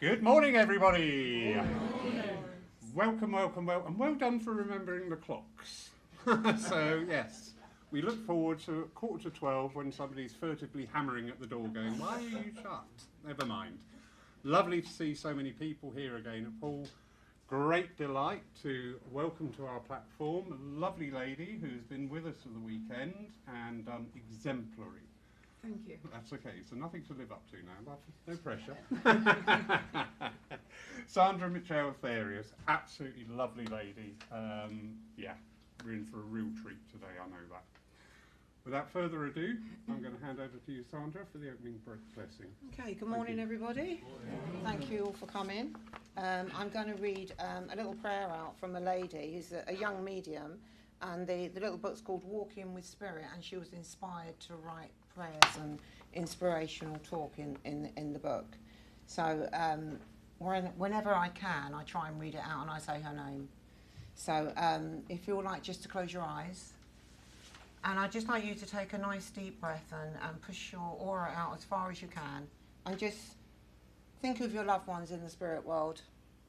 Good morning, everybody. Welcome, welcome, welcome, and well done for remembering the clocks. So, yes, we look forward to 11:45 when somebody's furtively hammering at the door going, "Why are you shut?" Never mind. Lovely to see so many people here again at Paul. Great delight to welcome to our platform a lovely lady who's been with us for the weekend and exemplary. Thank you. That's okay, so nothing to live up to now, but no pressure. Sandra and Mitchel, Aetheris, absolutely lovely lady. Yeah, we're in for a real treat today, I know that. Without further ado, I'm going to hand over to you, Sandra, for the opening blessing. Okay, good morning, everybody. Thank you all for coming. I'm going to read a little prayer out from a lady who's a young medium, and the little book's called Walking with Spirit, and she was inspired to write prayers and inspirational talk in the book. So whenever I can, I try and read it out and I say her name. So if you would like just to close your eyes, and I'd just like you to take a nice deep breath and push your aura out as far as you can, and just think of your loved ones in the spirit world.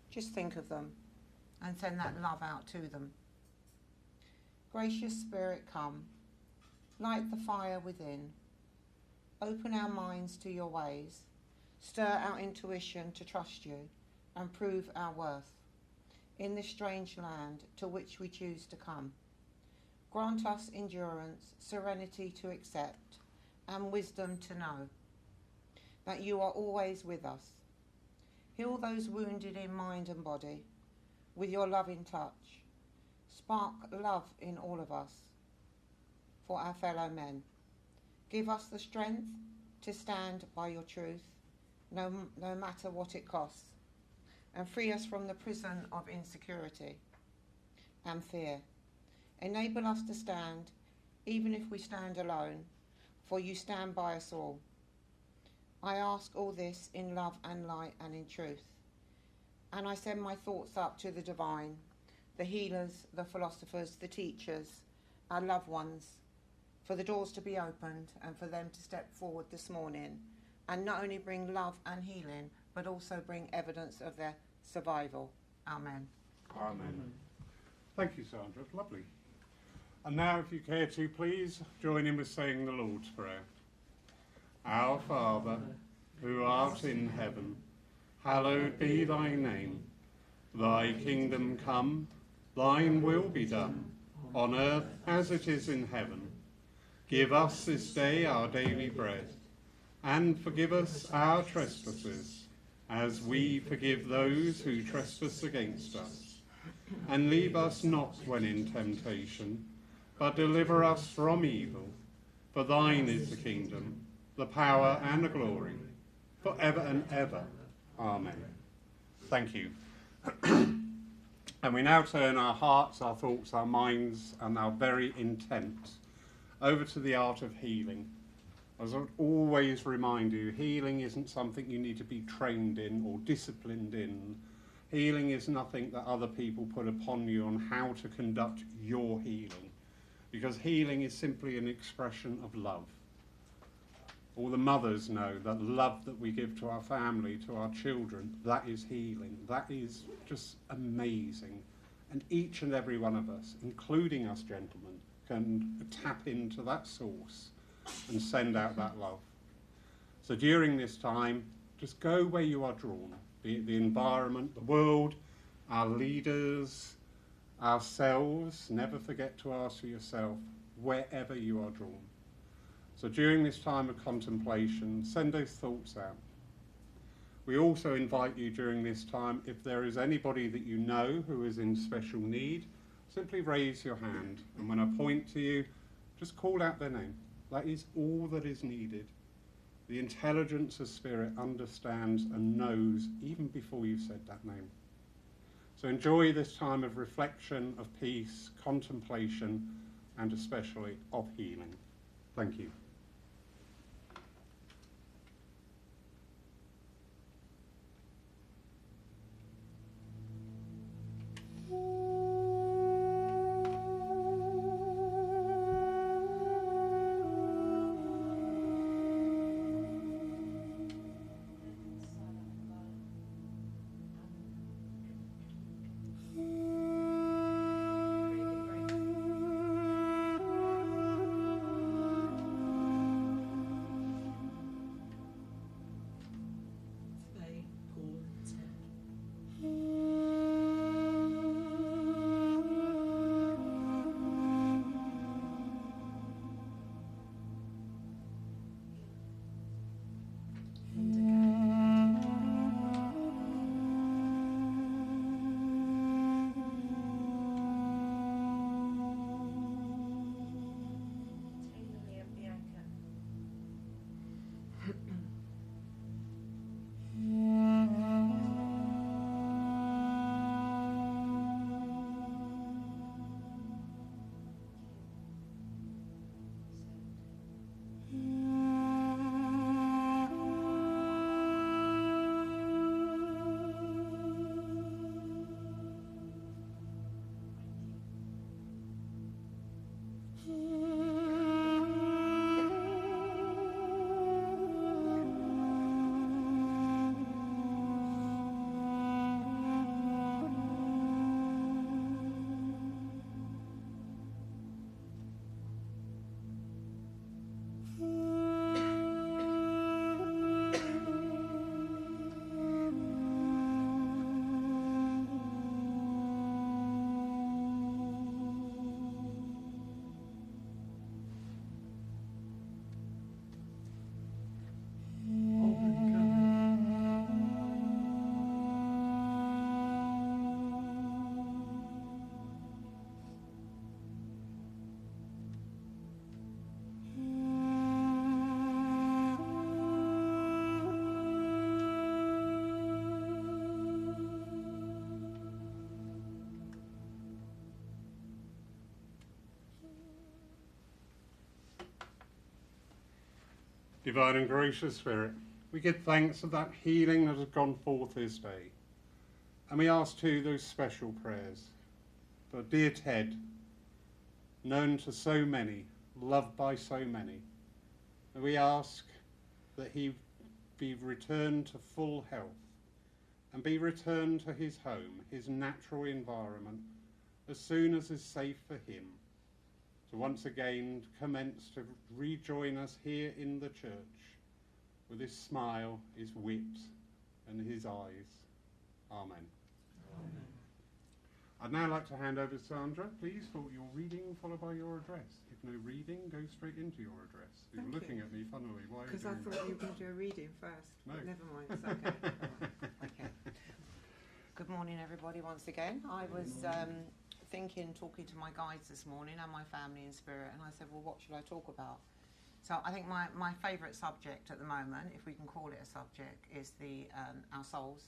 Just think of them and send that love out to them. Gracious Spirit, come, light the fire within. Open our minds to your ways, stir our intuition to trust you, and prove our worth in this strange land to which we choose to come. Grant us endurance, serenity to accept, and wisdom to know that you are always with us. Heal those wounded in mind and body with your loving touch. Spark love in all of us for our fellow men. Give us the strength to stand by your truth, no matter what it costs, and free us from the prison of insecurity and fear. Enable us to stand, even if we stand alone, for you stand by us all. I ask all this in love and light and in truth, and I send my thoughts up to the divine, the healers, the philosophers, the teachers, our loved ones, for the doors to be opened and for them to step forward this morning and not only bring love and healing, but also bring evidence of their survival. Amen. Amen. Thank you, Sandra. Lovely. And now, if you care to, please join in with saying the Lord's Prayer. Our Father, who art in heaven, hallowed be thy name. Thy kingdom come, thine will be done, on earth as it is in heaven. Give us this day our daily bread, and forgive us our trespasses, as we forgive those who trespass against us. And leave us not when in temptation, but deliver us from evil. For thine is the kingdom, the power and the glory, for ever and ever. Amen. Thank you. And we now turn our hearts, our thoughts, our minds, and our very intent over to the art of healing. As I would always remind you, healing isn't something you need to be trained in or disciplined in. Healing is nothing that other people put upon you on how to conduct your healing, because healing is simply an expression of love. All the mothers know that love that we give to our family, to our children, that is healing. That is just amazing. And each and every one of us, including us gentlemen, can tap into that source and send out that love. So during this time, just go where you are drawn. The environment, the world, our leaders, ourselves. Never forget to ask for yourself wherever you are drawn. So during this time of contemplation, send those thoughts out. We also invite you during this time, if there is anybody that you know who is in special need, simply raise your hand. And when I point to you, just call out their name. That is all that is needed. The intelligence of spirit understands and knows even before you've said that name. So enjoy this time of reflection, of peace, contemplation, and especially of healing. Thank you. Divine and gracious Spirit, we give thanks for that healing that has gone forth this day. And we ask too those special prayers for dear Ted, known to so many, loved by so many. And we ask that he be returned to full health and be returned to his home, his natural environment, as soon as is safe for him, to once again commence to rejoin us here in the church with his smile, his wit, and his eyes. Amen. Amen. I'd now like to hand over to Sandra, please, for your reading followed by your address. If no reading, go straight into your address. You're looking at me funnily. Why? Because I thought you were going to do a reading first. No. But never mind, it's okay. Okay. Good morning, everybody, once again. I was talking to my guides this morning and my family in spirit, and I said, well, what should I talk about? So I think my favourite subject at the moment, if we can call it a subject, is our souls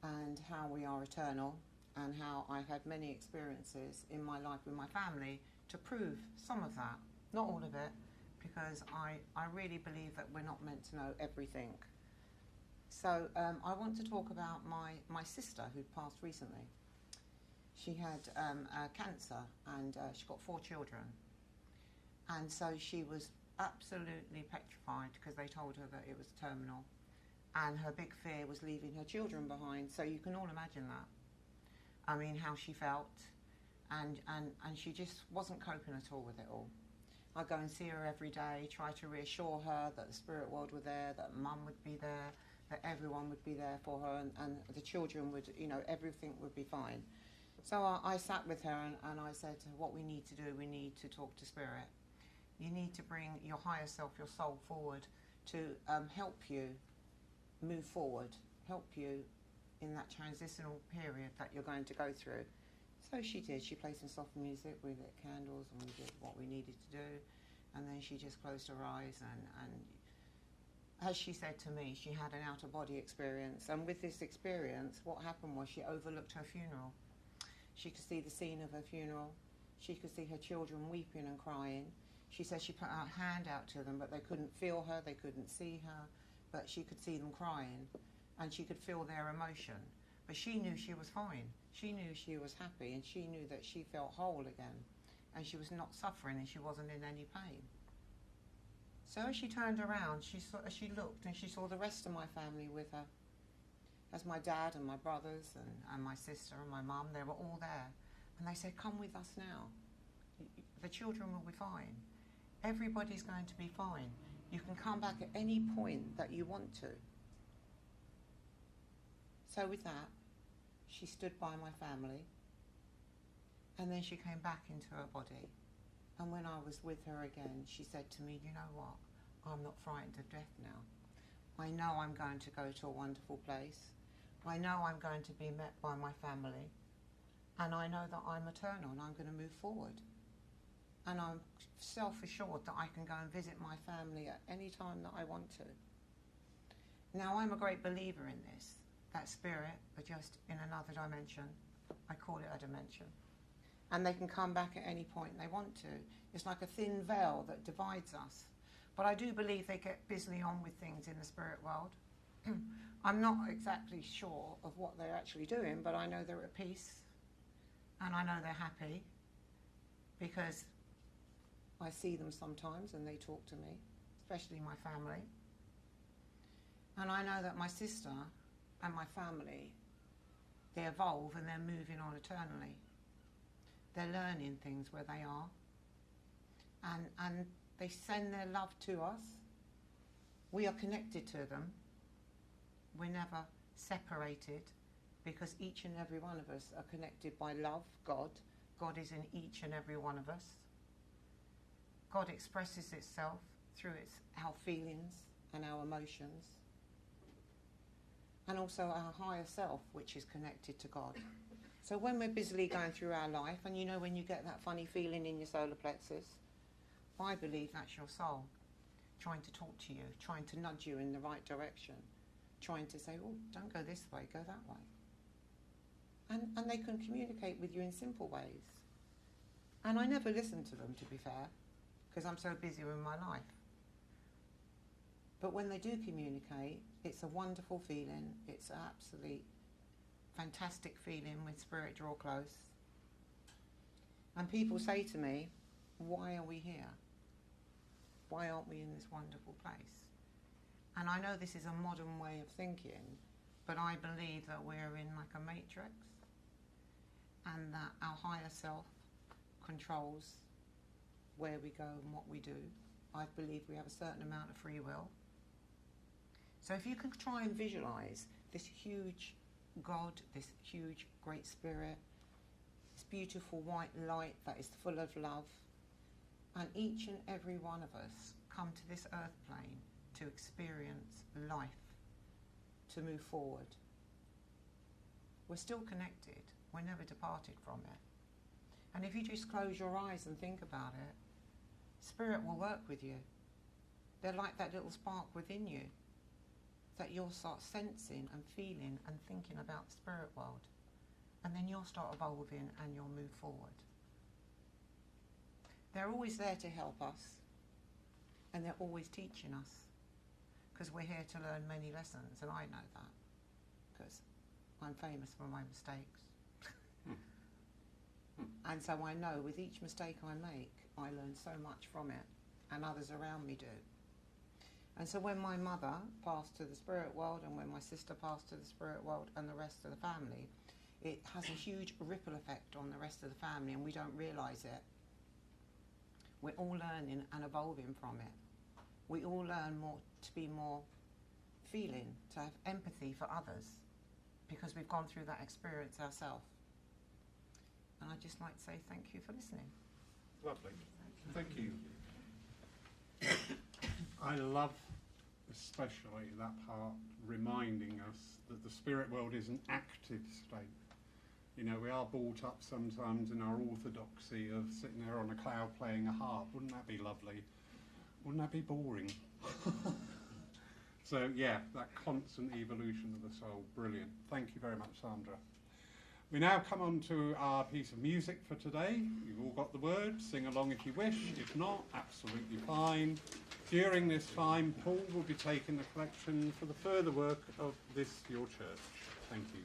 and how we are eternal, and how I've had many experiences in my life with my family to prove some of that, not all of it, because I really believe that we're not meant to know everything. So I want to talk about my sister who passed recently. She had cancer, and she got 4 children. And so she was absolutely petrified because they told her that it was terminal. And her big fear was leaving her children behind. So you can all imagine that. I mean, how she felt, and she just wasn't coping at all with it all. I go and see her every day, try to reassure her that the spirit world were there, that mum would be there, that everyone would be there for her, and the children would, you know, everything would be fine. So I sat with her and I said, what we need to do, we need to talk to spirit. You need to bring your higher self, your soul forward to help you move forward, help you in that transitional period that you're going to go through. So she did. She played some soft music, we lit candles, and we did what we needed to do. And then she just closed her eyes, and as she said to me, she had an out-of-body experience. And with this experience, what happened was she overlooked her funeral. She could see the scene of her funeral. She could see her children weeping and crying. She said she put her hand out to them, but they couldn't feel her, they couldn't see her, but she could see them crying, and she could feel their emotion. But she knew she was fine. She knew she was happy, and she knew that she felt whole again, and she was not suffering, and she wasn't in any pain. So as she turned around, she looked, and she saw the rest of my family with her. As my dad and my brothers and my sister and my mum, they were all there. And they said, come with us now. The children will be fine. Everybody's going to be fine. You can come back at any point that you want to. So with that, she stood by my family, and then she came back into her body. And when I was with her again, she said to me, you know what, I'm not frightened of death now. I know I'm going to go to a wonderful place. I know I'm going to be met by my family. And I know that I'm eternal and I'm going to move forward. And I'm self-assured that I can go and visit my family at any time that I want to. Now, I'm a great believer in this. That spirit are just in another dimension. I call it a dimension. And they can come back at any point they want to. It's like a thin veil that divides us. But I do believe they get busily on with things in the spirit world. I'm not exactly sure of what they're actually doing, but I know they're at peace. And I know they're happy. Because I see them sometimes and they talk to me, especially my family. And I know that my sister and my family, they evolve and they're moving on eternally. They're learning things where they are. And they send their love to us. We are connected to them. We're never separated, because each and every one of us are connected by love, God. God is in each and every one of us. God expresses itself through our feelings and our emotions. And also our higher self, which is connected to God. So when we're busily going through our life, and you know when you get that funny feeling in your solar plexus, I believe that's your soul trying to talk to you, trying to nudge you in the right direction, trying to say, oh, don't go this way, go that way. And they can communicate with you in simple ways. And I never listen to them, to be fair, because I'm so busy with my life. But when they do communicate, it's a wonderful feeling. It's an absolute fantastic feeling when spirit draw close. And people say to me, why are we here? Why aren't we in this wonderful place? And I know this is a modern way of thinking, but I believe that we're in like a matrix, and that our higher self controls where we go and what we do. I believe we have a certain amount of free will. So if you can try and visualize this huge God, this huge great spirit, this beautiful white light that is full of love, and each and every one of us come to this earth plane to experience life, to move forward. We're still connected. We're never departed from it. And if you just close your eyes and think about it, spirit will work with you. They're like that little spark within you that you'll start sensing and feeling and thinking about the spirit world. And then you'll start evolving and you'll move forward. They're always there to help us, and they're always teaching us, because we're here to learn many lessons, and I know that, because I'm famous for my mistakes. And so I know with each mistake I make, I learn so much from it, and others around me do. And so when my mother passed to the spirit world, and when my sister passed to the spirit world, and the rest of the family, it has a huge ripple effect on the rest of the family and we don't realise it. We're all learning and evolving from it. We all learn more to be more feeling, to have empathy for others, because we've gone through that experience ourselves. And I'd just like to say thank you for listening. Lovely. Thank you. I love especially that part reminding us that the spirit world is an active state. You know, we are brought up sometimes in our orthodoxy of sitting there on a cloud playing a harp. Wouldn't that be lovely? Wouldn't that be boring? So yeah, that constant evolution of the soul, brilliant. Thank you very much, Sandra. We now come on to our piece of music for today. You've all got the words, sing along if you wish. If not, absolutely fine. During this time, Paul will be taking the collection for the further work of this, your church. Thank you.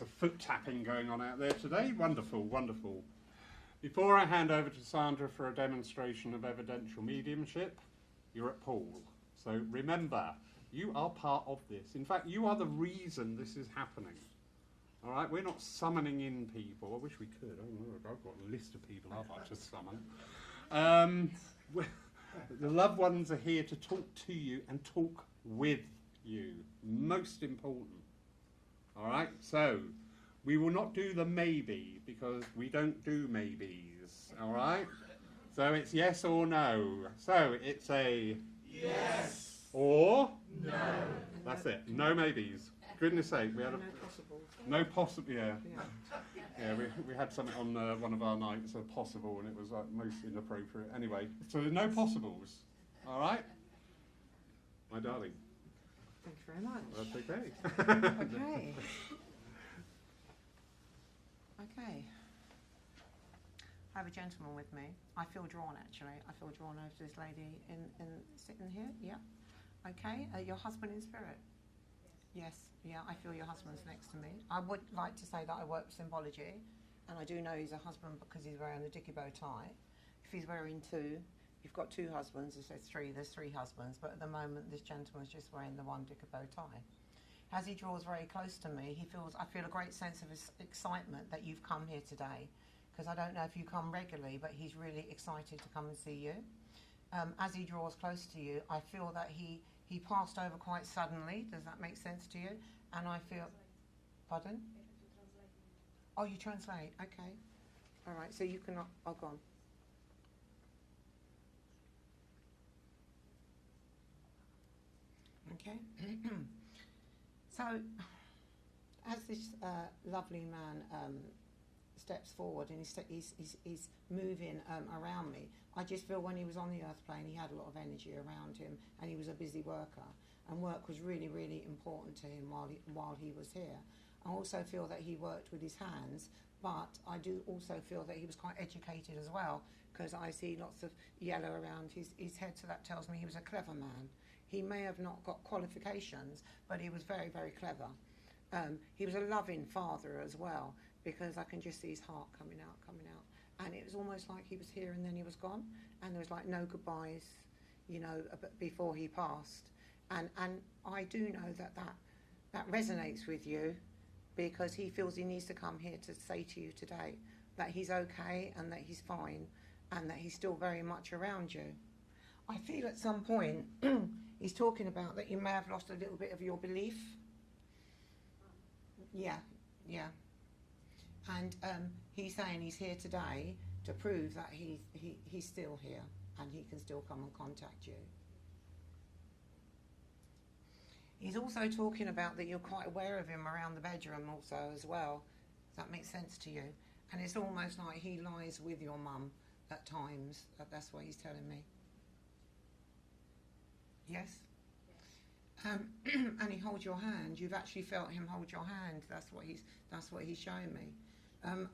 of foot tapping going on out there today. Wonderful, wonderful. Before I hand over to Sandra for a demonstration of evidential mediumship, you're at Paul. So remember, you are part of this. In fact, you are the reason this is happening. All right, we're not summoning in people. I wish we could. Oh, look, I've got a list of people I'd like to summon. The loved ones are here to talk to you and talk with you. Most important. All right, so we will not do the maybe because we don't do maybes. All right, so it's yes or no. So it's a yes or no. That's it. No maybes. Goodness sake, we had No possible. no possible. Yeah. Yeah. Yeah, we had something on one of our nights, a possible, and it was like most inappropriate. Anyway, so no possibles. All right, my darling. Thank you very much. That's okay. Okay. Okay. I have a gentleman with me. I feel drawn, actually. I feel drawn over to this lady in sitting here. Yeah. Okay. Your husband in spirit. Yes, yeah, I feel your husband's next to me. I would like to say that I work with symbology, and I do know he's a husband because he's wearing the dicky bow tie. If he's wearing two, you've got two husbands. If there's three husbands, but at the moment this gentleman's just wearing the one dicky bow tie. As he draws very close to me, I feel a great sense of excitement that you've come here today, because I don't know if you come regularly, but he's really excited to come and see you. As he draws close to you, I feel that he passed over quite suddenly. Does that make sense to you? And I feel... Pardon? Oh, you translate. Okay. All right. So you can... Oh, go on. Okay. So, as this lovely man steps forward and he's moving around me, I just feel when he was on the earth plane he had a lot of energy around him, and he was a busy worker, and work was really, really important to him while he was here. I also feel that he worked with his hands, but I do also feel that he was quite educated as well, because I see lots of yellow around his head, so that tells me he was a clever man. He may have not got qualifications, but he was very, very clever. He was a loving father as well, because I can just see his heart coming out. And it was almost like he was here and then he was gone, and there was like no goodbyes, before he passed. And I do know that resonates with you, because he feels he needs to come here to say to you today that he's okay and that he's fine and that he's still very much around you. I feel at some point he's talking about that you may have lost a little bit of your belief. Yeah. And he's saying he's here today to prove that he's still here and he can still come and contact you. He's also talking about that you're quite aware of him around the bedroom also as well. Does that make sense to you? And it's almost like he lies with your mum at times. That's what he's telling me. Yes? And he holds your hand. You've actually felt him hold your hand. That's what he's showing me.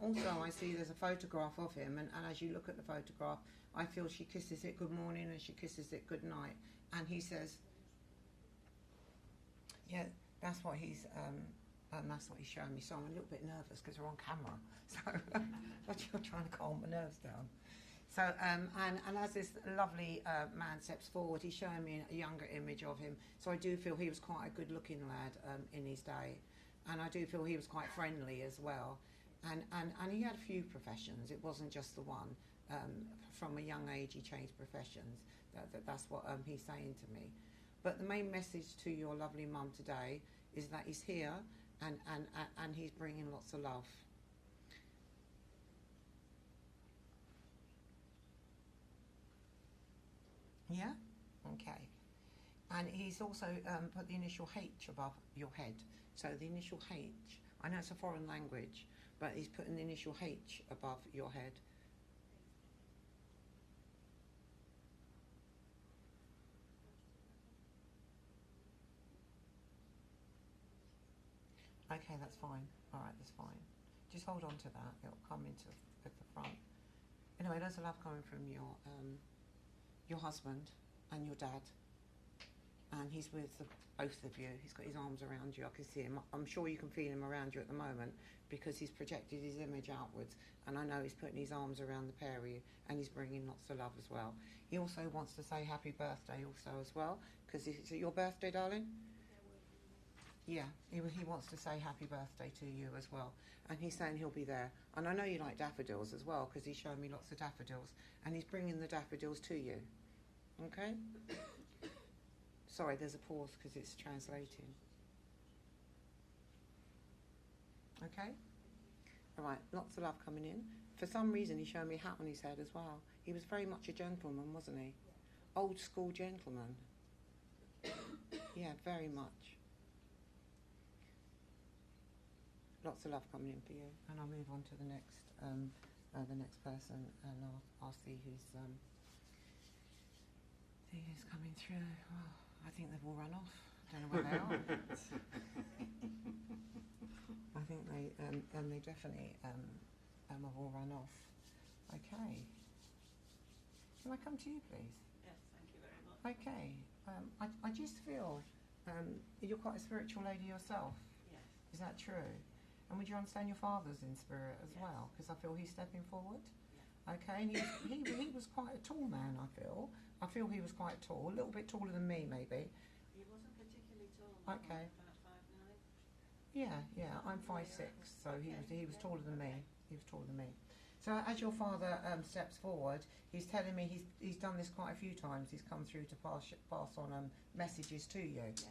Also, I see there's a photograph of him, and as you look at the photograph, I feel she kisses it good morning and she kisses it good night. And he says, yeah, that's what he's showing me. So I'm a little bit nervous because we're on camera. So I'm trying to calm my nerves down. So, and as this lovely man steps forward, he's showing me a younger image of him. So I do feel he was quite a good-looking lad in his day. And I do feel he was quite friendly as well. And he had a few professions. It wasn't just the one. From a young age, he changed professions. That's what he's saying to me. But the main message to your lovely mum today is that he's here and he's bringing lots of love. Yeah? Okay. And he's also put the initial H above your head. So the initial H, I know it's a foreign language, but he's putting the initial H above your head. Okay, that's fine. All right, that's fine. Just hold on to that. It'll come at the front. Anyway, there's a love coming from your husband and your dad, and he's with both of you. He's got his arms around you. I can see him. I'm sure you can feel him around you at the moment because he's projected his image outwards, and I know he's putting his arms around the pair of you, and he's bringing lots of love as well. He also wants to say happy birthday also as well, because is it your birthday, darling? Yeah, he wants to say happy birthday to you as well. And he's saying he'll be there. And I know you like daffodils as well, because he's showing me lots of daffodils. And he's bringing the daffodils to you. Okay? Sorry, there's a pause because it's translating. Okay? All right, lots of love coming in. For some reason, he's showing me a hat on his head as well. He was very much a gentleman, wasn't he? Old school gentleman. Yeah, very much. Lots of love coming in for you. And I'll move on to the next person, and I'll see who's coming through. Oh, I think they've all run off. I don't know where they are. I think they definitely have all run off. Okay. Can I come to you, please? Yes, thank you very much. Okay. I just feel you're quite a spiritual lady yourself. Yes. Is that true? And would you understand your father's in spirit as Yes. well? Because I feel he's stepping forward. Yeah. Okay, and he was quite a tall man, I feel. I feel he was quite tall, a little bit taller than me, maybe. He wasn't particularly tall. Okay. About 5'9". Yeah, I'm 5'6", so he was taller than me. He was taller than me. So as your father steps forward, he's telling me he's done this quite a few times. He's come through to pass on messages to you. Yes.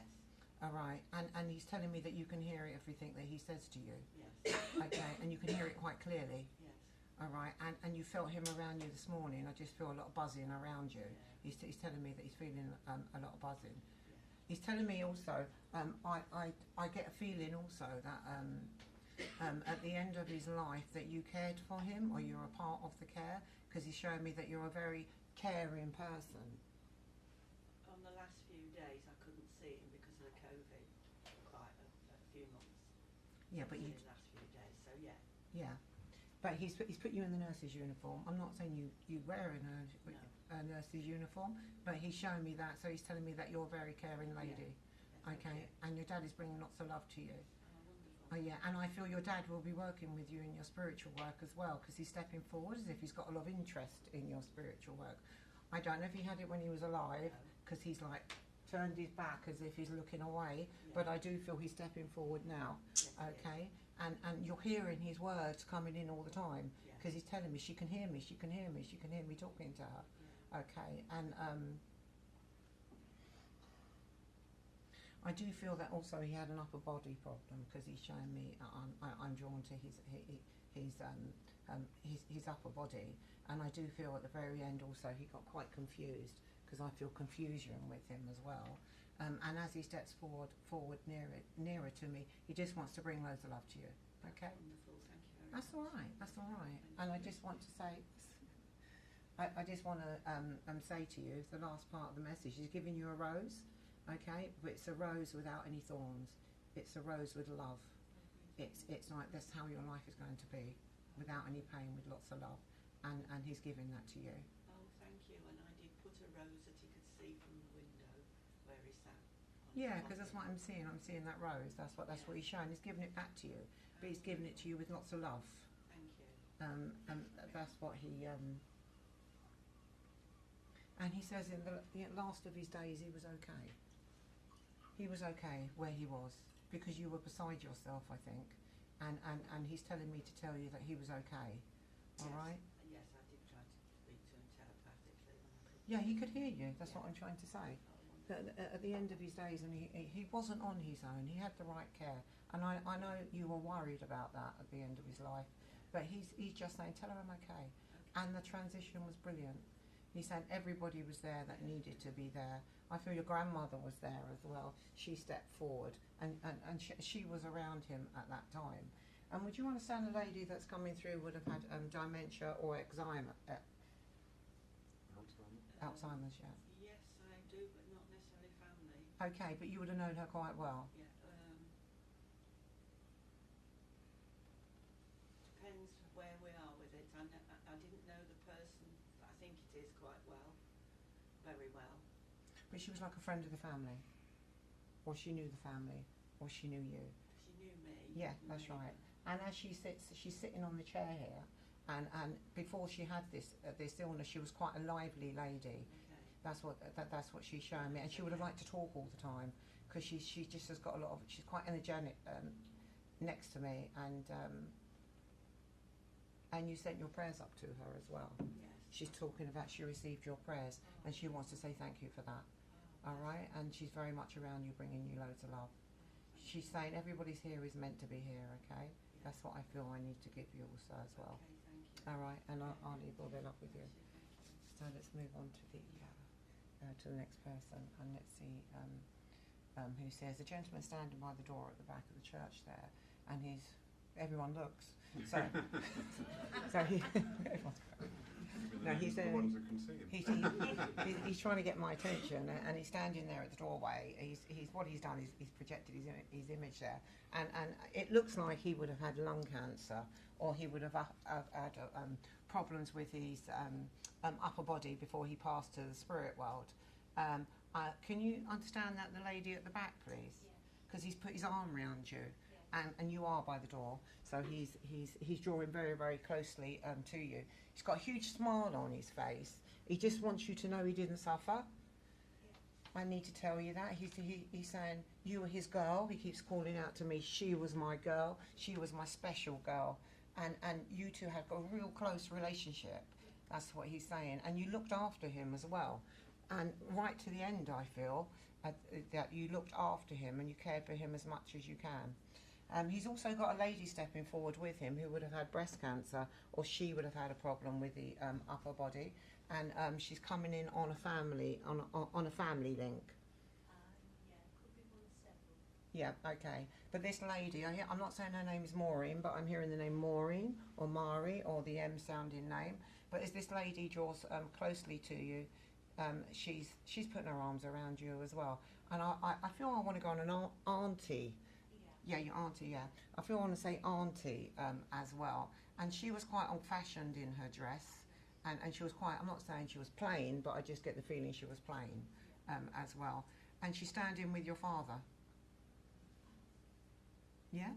All right, and he's telling me that you can hear everything that he says to you. Yes. Okay, and you can hear it quite clearly. Yes. All right, and you felt him around you this morning. I just feel a lot of buzzing around you. Yeah. He's telling me that he's feeling a lot of buzzing. Yeah. He's telling me also, I get a feeling also that at the end of his life that you cared for him, or you're a part of the care, because he's showing me that you're a very caring person. On the last few days, I couldn't see him because of the COVID for quite a few months. Yeah, but you. In the last few days, so yeah. Yeah, but he's put you in the nurse's uniform. I'm not saying you wear a nurse's uniform, but he's showing me that. So he's telling me that you're a very caring lady. Yeah, Okay, and your dad is bringing lots of love to you. Oh, Oh yeah, and I feel your dad will be working with you in your spiritual work as well, because he's stepping forward as if he's got a lot of interest in your spiritual work. I don't know if he had it when he was alive, because he's like turned his back as if he's looking away, but I do feel he's stepping forward now. Yes, Okay, and you're hearing his words coming in all the time, Yeah. because he's telling me she can hear me, she can hear me, she can hear me talking to her. Yeah. Okay, and I do feel that also he had an upper body problem, because he's showing me I'm drawn to his upper body, and I do feel at the very end also he got quite confused, because I feel confusion with him as well. And as he steps forward nearer to me, he just wants to bring loads of love to you. Okay. Wonderful, thank you very That's all right. That's all right. And I just want to say, I just want to say to you, the last part of the message, he's giving you a rose, okay? But it's a rose without any thorns. It's a rose with love. It's like that's how your life is going to be, without any pain, with lots of love. And he's giving that to you. Oh, thank you. And I did put a rose that he could see from the window where he sat. Yeah, because that's what I'm seeing. I'm seeing that rose. That's what he's showing. He's giving it back to you, but he's giving it to you with lots of love. Thank you. And that's what he. And he says in the last of his days he was okay. He was okay where he was, because you were beside yourself, I think. And he's telling me to tell you that he was okay. All right? Yes, I did try to speak to him telepathically. Yeah, he could hear you. That's Yeah. what I'm trying to say. Oh, At the end of his days, and he wasn't on his own. He had the right care. And I know you were worried about that at the end of his life. But he's just saying, tell her I'm okay. And the transition was brilliant. He said everybody was there that needed to be there. I feel your grandmother was there as well. She stepped forward, and she was around him at that time. And would you understand a lady that's coming through would have had dementia or Alzheimer's? Alzheimer's, yeah. Yes, I do, but not necessarily family. Okay, but you would have known her quite well. Yeah. Depends where we are with it. I didn't know the person, but I think it is quite well, very well. But she was like a friend of the family, or she knew the family, or she knew you. She knew me. Yeah, that's right. And as she sits, she's sitting on the chair here, and before she had this illness, she was quite a lively lady. Okay. That's what she's showing me, and she would have liked to talk all the time, because she just has got a lot of. She's quite energetic next to me, and you sent your prayers up to her as well. Yes. She's talking about she received your prayers, and she wants to say thank you for that. All right, and she's very much around you, bringing you loads of love. She's saying everybody's here is meant to be here. Okay, that's what I feel I need to give you also as well. Okay, thank you. All right, and I'll leave all their love with you. So let's move on to the next person, and let's see who says, a gentleman standing by the door at the back of the church there, and everyone looks. So, he's the ones that can see him. he's trying to get my attention, and he's standing there at the doorway. What he's done is he's projected his image there, and it looks like he would have had lung cancer, or he would have had problems with his upper body before he passed to the spirit world. Can you understand that, the lady at the back, please? Because he's put his arm around you, and you are by the door, so he's drawing very, very closely to you. He's got a huge smile on his face. He just wants you to know he didn't suffer. I need to tell you that. He's saying you were his girl. He keeps calling out to me, she was my girl, she was my special girl, and you two have got a real close relationship. That's what he's saying, and you looked after him as well. And right to the end, I feel that you looked after him and you cared for him as much as you can. He's also got a lady stepping forward with him who would have had breast cancer, or she would have had a problem with the upper body, and she's coming in on a family link. Could be one of several. Yeah, okay. But this lady, I'm not saying her name is Maureen, but I'm hearing the name Maureen or Mari or the M sounding name. But as this lady draws closely to you, she's putting her arms around you as well. And I feel I want to go on an auntie. Yeah, your auntie, yeah. I feel I want to say auntie as well. And she was quite old-fashioned in her dress. And she was quite, I'm not saying she was plain, but I just get the feeling she was plain as well. And she's standing with your father. Yeah?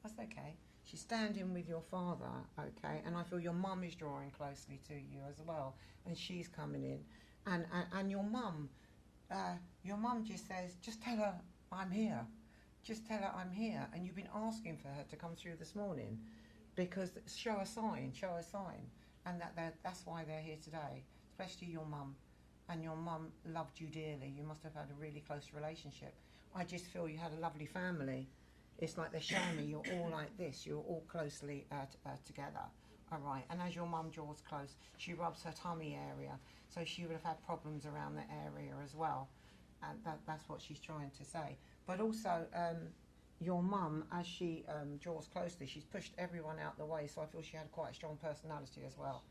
That's okay. She's standing with your father, okay? And I feel your mum is drawing closely to you as well. And she's coming in. And your mum just says, just tell her I'm here. Just tell her I'm here. And you've been asking for her to come through this morning, because show a sign. And that's why they're here today, especially your mum. And your mum loved you dearly. You must have had a really close relationship. I just feel you had a lovely family. It's like they're showing me you're all like this. You're all closely together. All right. And as your mum draws close, she rubs her tummy area. So she would have had problems around the area as well. And that's what she's trying to say. But also, your mum, as she draws closely, she's pushed everyone out the way. So I feel she had quite a strong personality as well.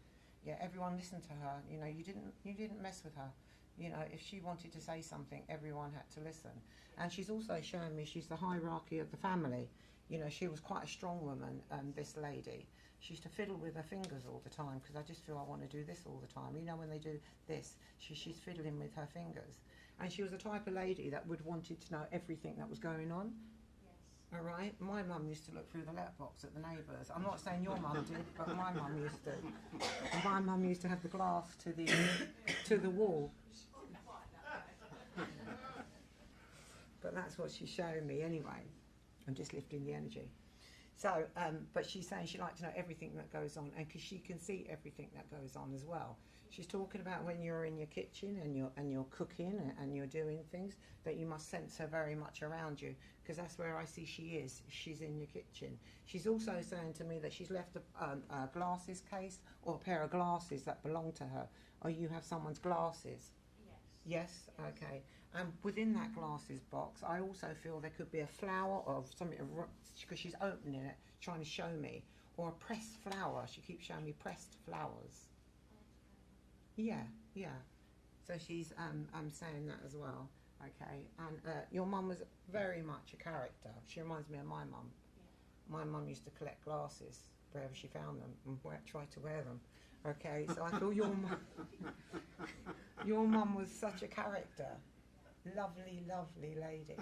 Yeah, everyone listened to her. You know, you didn't mess with her. You know, if she wanted to say something, everyone had to listen. And she's also showing me she's the hierarchy of the family. You know, she was quite a strong woman, this lady. She used to fiddle with her fingers all the time, because I just feel I want to do this all the time. You know, when they do this, she's fiddling with her fingers. And she was the type of lady that would wanted to know everything that was going on. Yes. All right? My mum used to look through the letterbox at the neighbours. I'm not saying your mum did, but my mum used to. And my mum used to have the glass to the wall. But that's what she's showing me anyway. I'm just lifting the energy. So, but she's saying she'd like to know everything that goes on, and because she can see everything that goes on as well. She's talking about when you're in your kitchen and you're cooking and you're doing things, that you must sense her very much around you, because that's where I see she is. She's in your kitchen. She's also saying to me that she's left a glasses case or a pair of glasses that belong to her, or you have someone's glasses. Yes. Yes? Okay. And within that glasses box, I also feel there could be a flower or something, because she's opening it, trying to show me, or a pressed flower. She keeps showing me pressed flowers. Yeah, yeah. So she's saying that as well. Okay. And your mum was very much a character. She reminds me of my mum. Yeah. My mum used to collect glasses wherever she found them and try to wear them. Okay. So I feel your mum was such a character. Lovely, lovely lady.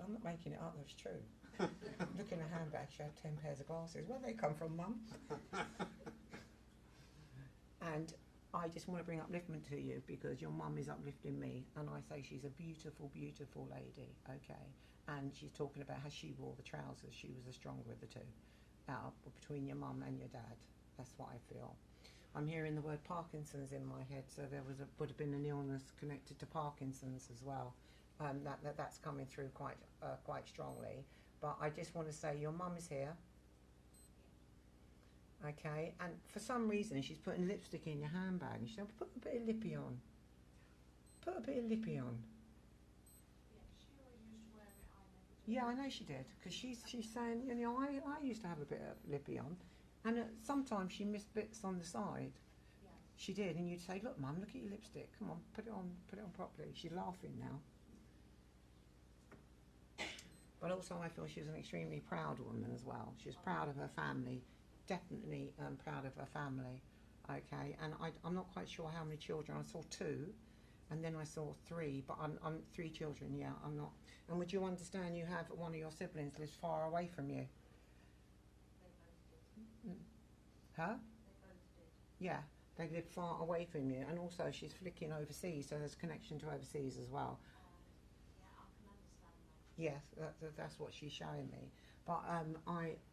I'm not making it up, that's true. Look in her handbag, she had 10 pairs of glasses. Where'd they come from, Mum? And I just want to bring upliftment to you because your mum is uplifting me, and I say she's a beautiful, beautiful lady, okay? And she's talking about how she wore the trousers. She was the stronger of the two, between your mum and your dad. That's what I feel. I'm hearing the word Parkinson's in my head, so there would have been an illness connected to Parkinson's as well. That's coming through quite strongly. But I just want to say your mum is here. Okay, and for some reason she's putting lipstick in your handbag. And she said, put a bit of lippy on. Put a bit of lippy on. Yeah, she always used to wear it, I never did. Yeah, I know she did, because she's saying, you know, I used to have a bit of lippy on, and sometimes she missed bits on the side. Yeah. She did, and you'd say, look, Mum, look at your lipstick. Come on, put it on properly. She's laughing now. But also I feel she was an extremely proud woman as well. She was proud of her family. Definitely proud of her family, okay, and I'm not quite sure how many children. I saw 2, and then I saw 3, but I'm 3 children, yeah, I'm not. And would you understand you have one of your siblings lives far away from you? They both did. Huh? They both did. Yeah, they live far away from you, and also she's flicking overseas, so there's connection to overseas as well. Yeah, I can understand that. Yes, that's what she's showing me. But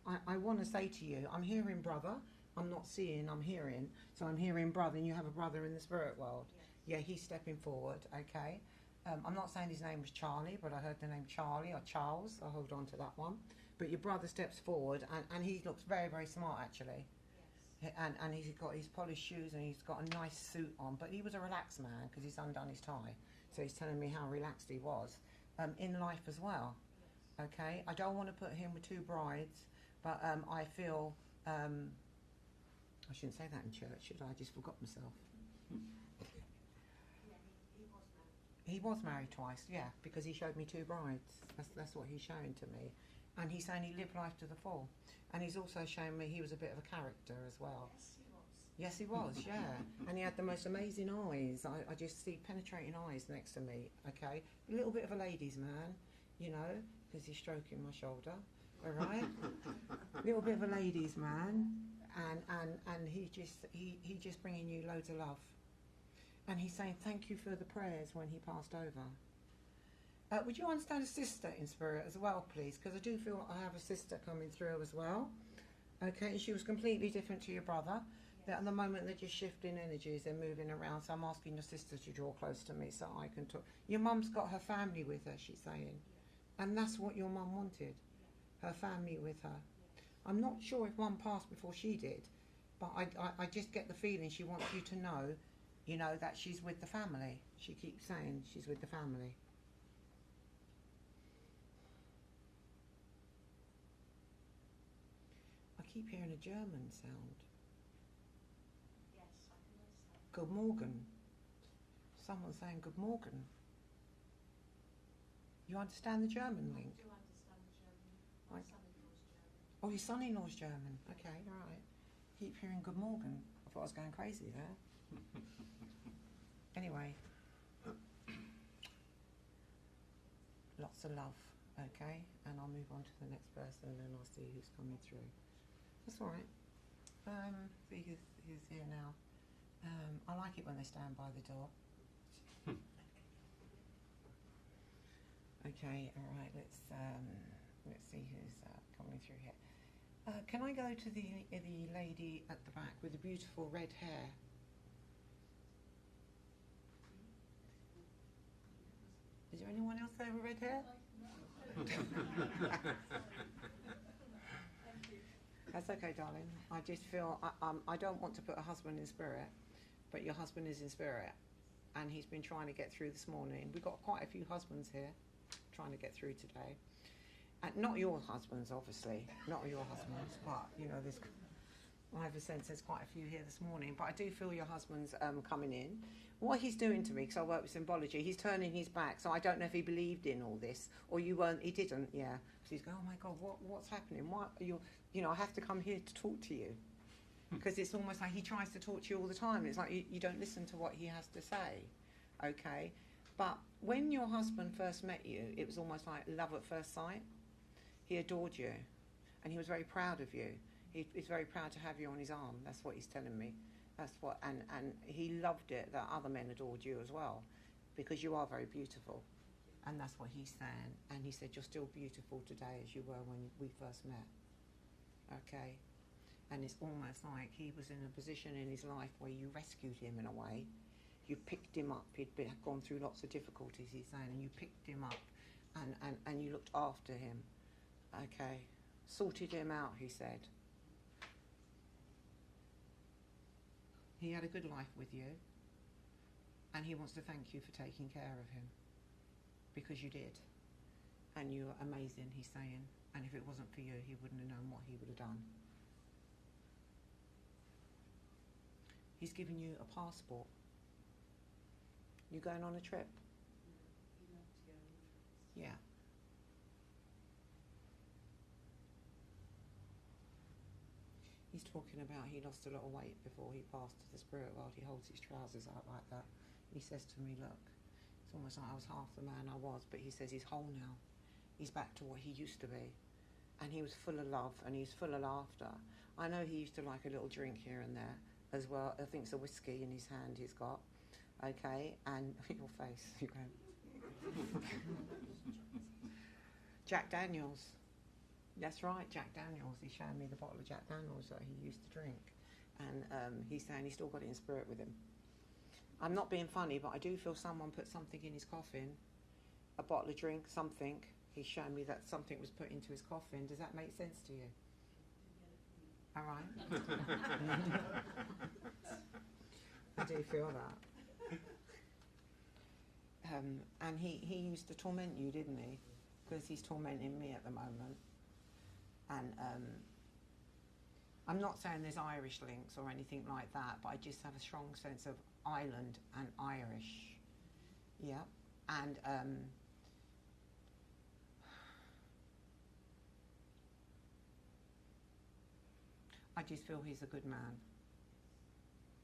I want to say to you, I'm hearing brother. I'm not seeing, I'm hearing. So I'm hearing brother, and you have a brother in the spirit world. Yes. Yeah, he's stepping forward, okay. I'm not saying his name was Charlie, but I heard the name Charlie or Charles. I'll hold on to that one. But your brother steps forward, and he looks very, very smart, actually. Yes. And he's got his polished shoes, and he's got a nice suit on. But he was a relaxed man, because he's undone his tie. So he's telling me how relaxed he was in life as well. Okay, I don't want to put him with 2 brides, but I feel, I shouldn't say that in church, should I? I just forgot myself. Yeah, he was married. He was married twice, yeah, because he showed me 2 brides. That's what he's showing to me. And he's saying he lived life to the full. And he's also showing me he was a bit of a character as well. Yes, he was. Yes, he was, yeah. And he had the most amazing eyes. I just see penetrating eyes next to me, okay? A little bit of a ladies' man, you know, because he's stroking my shoulder, all right? Little bit of a ladies' man, and he just bringing you loads of love. And he's saying thank you for the prayers when he passed over. Would you understand a sister in spirit as well, please? Because I do feel I have a sister coming through as well. Okay, and she was completely different to your brother. That at the moment they're just shifting energies, they're moving around. So I'm asking your sister to draw close to me so I can talk. Your mum's got her family with her, she's saying. And that's what your mum wanted, her family with her. I'm not sure if one passed before she did, but I just get the feeling she wants you to know, you know, that she's with the family. She keeps saying she's with the family. I keep hearing a German sound. Yes, I can understand. Good Morgen. Someone's saying good Morgen. You understand the German link? I do understand the German. My Right. son-in-law's German. Oh, your son-in-law's German. Okay, all right. Keep hearing good Morgen. I thought I was going crazy there. Anyway. Lots of love, okay? And I'll move on to the next person and then I'll see who's coming through. That's all right. See who's here now. I like it when they stand by the door. Okay, all right. Let's see who's coming through here. Can I go to the lady at the back with the beautiful red hair? Is there anyone else there with red hair? That's okay, darling. I just feel I don't want to put a husband in spirit, but your husband is in spirit, and he's been trying to get through this morning. We've got quite a few husbands here trying to get through today. And not your husbands, obviously. Not your husbands, but, you know, I have a sense there's quite a few here this morning. But I do feel your husband's coming in. What he's doing to me, because I work with symbology, he's turning his back. So I don't know if he believed in all this, or you weren't. He didn't, yeah. So he's going, oh my God, what's happening? Why are you know, I have to come here to talk to you. Because it's almost like he tries to talk to you all the time. It's like you don't listen to what he has to say, okay? But when your husband first met you, it was almost like love at first sight. He adored you, and he was very proud of you. He's very proud to have you on his arm. That's what he's telling me. That's what, and he loved it that other men adored you as well, because you are very beautiful. And that's what he's saying. And he said, you're still beautiful today as you were when we first met. Okay? And it's almost like he was in a position in his life where you rescued him in a way. You picked him up. He'd gone through lots of difficulties, he's saying, and you picked him up and you looked after him. Okay? Sorted him out, he said. He had a good life with you, and he wants to thank you for taking care of him, because you did, and you were amazing, he's saying, and if it wasn't for you, he wouldn't have known what he would have done. He's given you a passport. You going on a trip? Yeah. He's talking about he lost a lot of weight before he passed to the spirit world. He holds his trousers out like that. He says to me, look, it's almost like I was half the man I was, but he says he's whole now. He's back to what he used to be. And he was full of love and he's full of laughter. I know he used to like a little drink here and there as well. I think it's a whiskey in his hand he's got. Okay, and your face, you go. Jack Daniels. That's right, Jack Daniels. He's showing me the bottle of Jack Daniels that he used to drink. And he's saying he's still got it in spirit with him. I'm not being funny, but I do feel someone put something in his coffin. A bottle of drink, something. He's shown me that something was put into his coffin. Does that make sense to you? All right. I do feel that. And he used to torment you, didn't he? Because he's tormenting me at the moment. And I'm not saying there's Irish links or anything like that, but I just have a strong sense of Ireland and Irish. Yeah. And I just feel he's a good man.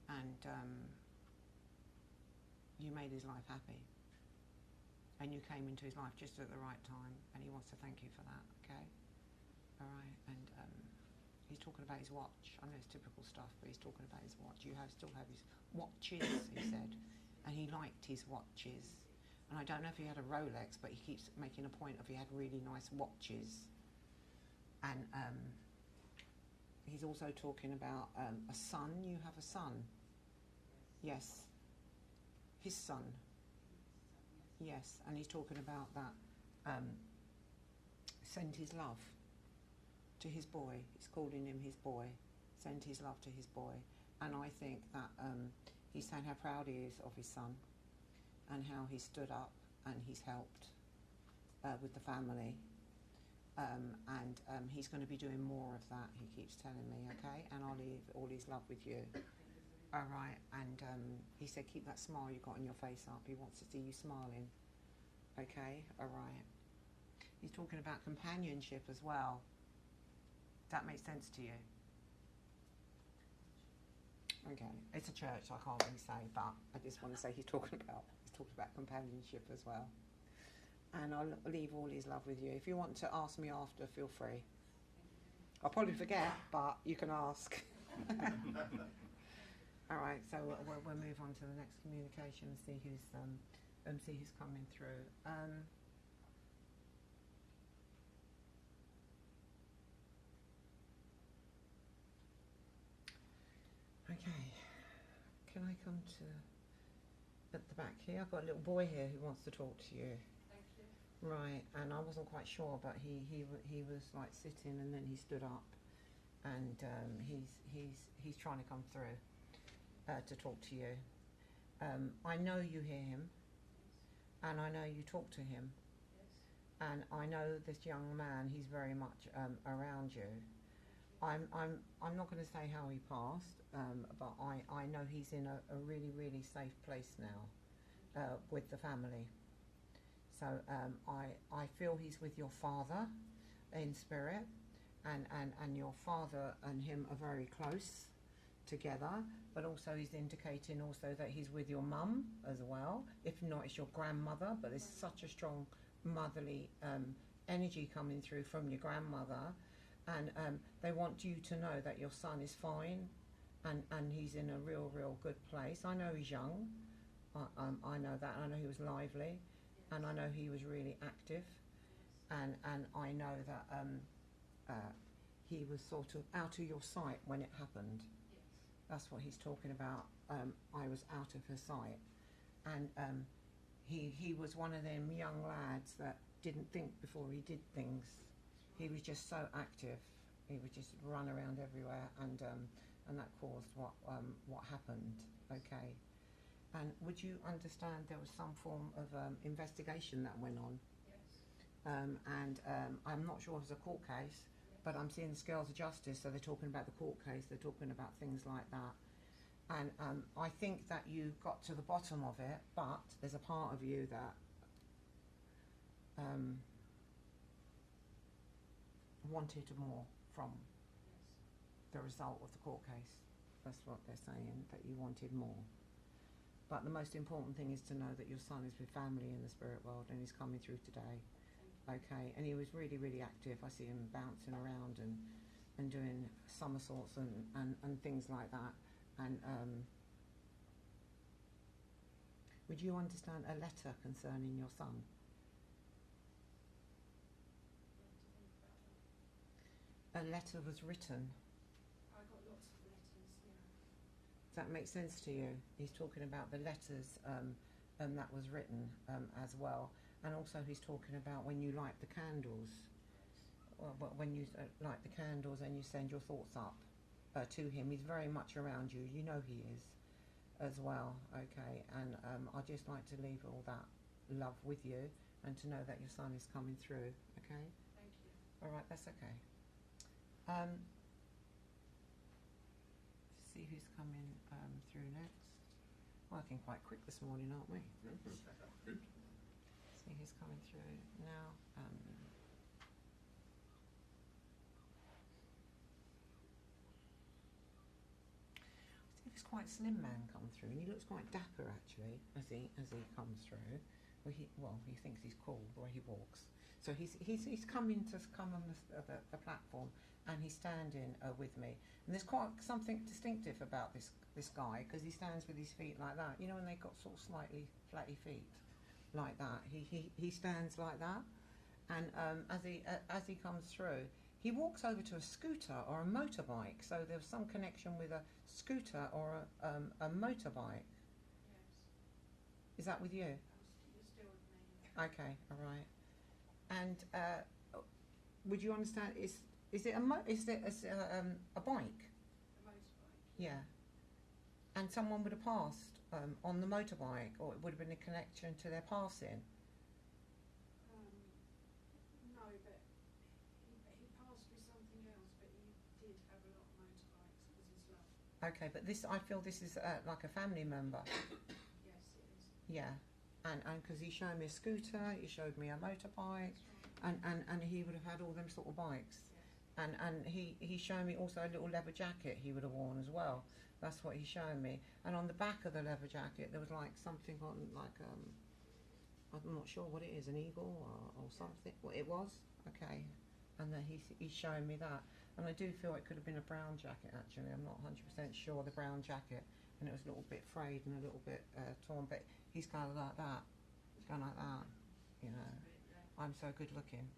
And you made his life happy. And you came into his life just at the right time, and he wants to thank you for that, okay? All right, and he's talking about his watch. I know it's typical stuff, but he's talking about his watch. You still have his watches, he said, and he liked his watches. And I don't know if he had a Rolex, but he keeps making a point of he had really nice watches. And he's also talking about a son. You have a son. Yes. His son. Yes, and he's talking about that. Send his love to his boy. He's calling him his boy. Send his love to his boy. And I think that he's saying how proud he is of his son and how he stood up and he's helped with the family. And he's going to be doing more of that, he keeps telling me, okay? And I'll leave all his love with you. All right, and he said, keep that smile you got on your face up. He wants to see you smiling. Okay, all right. He's talking about companionship as well. Does that make sense to you? Okay, it's a church, I can't really say, but I just want to say he's talking about companionship as well. And I'll leave all his love with you. If you want to ask me after, feel free. I'll probably forget, but you can ask. All right, so we'll move on to the next communication and see who's coming through. Okay, can I come to at the back here? I've got a little boy here who wants to talk to you. Thank you. Right, and I wasn't quite sure, but he was like sitting and then he stood up, and he's trying to come through. To talk to you. I know you hear him, and I know you talk to him, and I know this young man, he's very much around you. I'm not going to say how he passed, but I know he's in a really, really safe place now with the family. So I feel he's with your father in spirit, and your father and him are very close together, but also he's indicating also that he's with your mum as well. If not, it's your grandmother, but there's such a strong motherly energy coming through from your grandmother, and they want you to know that your son is fine and he's in a real good place. I know he's young. I know that. I know he was lively, and I know he was really active, and I know that he was sort of out of your sight when it happened. That's what he's talking about. I was out of her sight, and he was one of them young lads that didn't think before he did things. He was just so active. He would just run around everywhere, and that caused what happened. Okay. And would you understand there was some form of investigation that went on? Yes. I'm not sure if it's a court case, but I'm seeing the scales of justice, so they're talking about the court case, they're talking about things like that. And I think that you got to the bottom of it, but there's a part of you that wanted more from the result of the court case. That's what they're saying, that you wanted more. But the most important thing is to know that your son is with family in the spirit world, and he's coming through today. Okay, and he was really active. I see him bouncing around and doing somersaults and things like that. And would you understand a letter concerning your son? A letter was written. I got lots of letters, yeah. Does that make sense to you? He's talking about the letters that was written as well. And also he's talking about when you light the candles, when you light the candles and you send your thoughts up to him. He's very much around you. You know he is as well, okay? And I'd just like to leave all that love with you and to know that your son is coming through, okay? Thank you. All right, that's okay. See who's coming through next. Working quite quick this morning, aren't we? Good. See who's coming through now. See this quite slim man come through, and he looks quite dapper actually as he comes through. Well, he thinks he's cool the way he walks. So he's coming to come on the platform, and he's standing with me. And there's quite something distinctive about this guy, because he stands with his feet like that. You know, when they've got sort of slightly flatty feet, like that. He stands like that, and as he comes through, he walks over to a scooter or a motorbike. So there's some connection with a scooter or a motorbike. Yes. Is that with you? You're still with me. Okay, all right. And would you understand? Is it a bike? A motorbike. Yeah. And someone would have passed on the motorbike, or it would have been a connection to their passing. No, but he passed with something else, but he did have a lot of motorbikes. It was his love. Okay, but I feel this is like a family member. Yes, it is. Yeah. And because he showed me a scooter, he showed me a motorbike, and he would have had all them sort of bikes. Yes. And he showed me also a little leather jacket he would have worn as well. That's what he showed me. And on the back of the leather jacket there was like something on, like I'm not sure what it is, an eagle or something. What it was? Okay. And then he's showing me that. And I do feel it could have been a brown jacket actually. I'm not 100% sure, the brown jacket. And it was a little bit frayed and a little bit torn, but he's kind of like that. He's going like that, you know. I'm so good looking.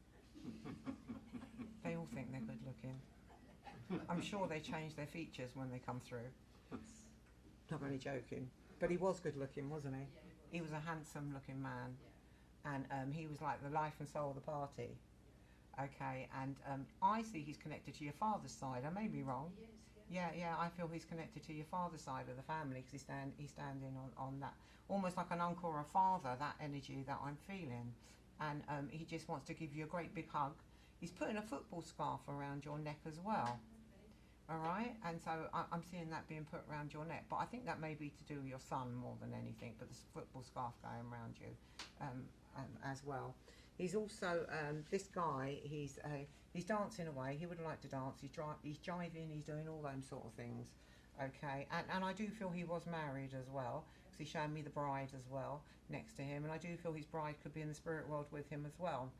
They all think they're good looking. I'm sure they change their features when they come through. Not really joking. But he was good looking, wasn't he? He was a handsome looking man. And he was like the life and soul of the party. Okay, and I see he's connected to your father's side. I may be wrong. Yeah, I feel he's connected to your father's side of the family, because he's standing on that, almost like an uncle or a father, that energy that I'm feeling. And he just wants to give you a great big hug. He's putting a football scarf around your neck as well. All right, and so I'm seeing that being put around your neck, but I think that may be to do with your son more than anything, but there's a football scarf going around you as well. He's also, this guy, he's dancing away. He would like to dance. He's jiving, he's doing all those sort of things. Okay, and I do feel he was married as well, because he's showing me the bride as well next to him, and I do feel his bride could be in the spirit world with him as well.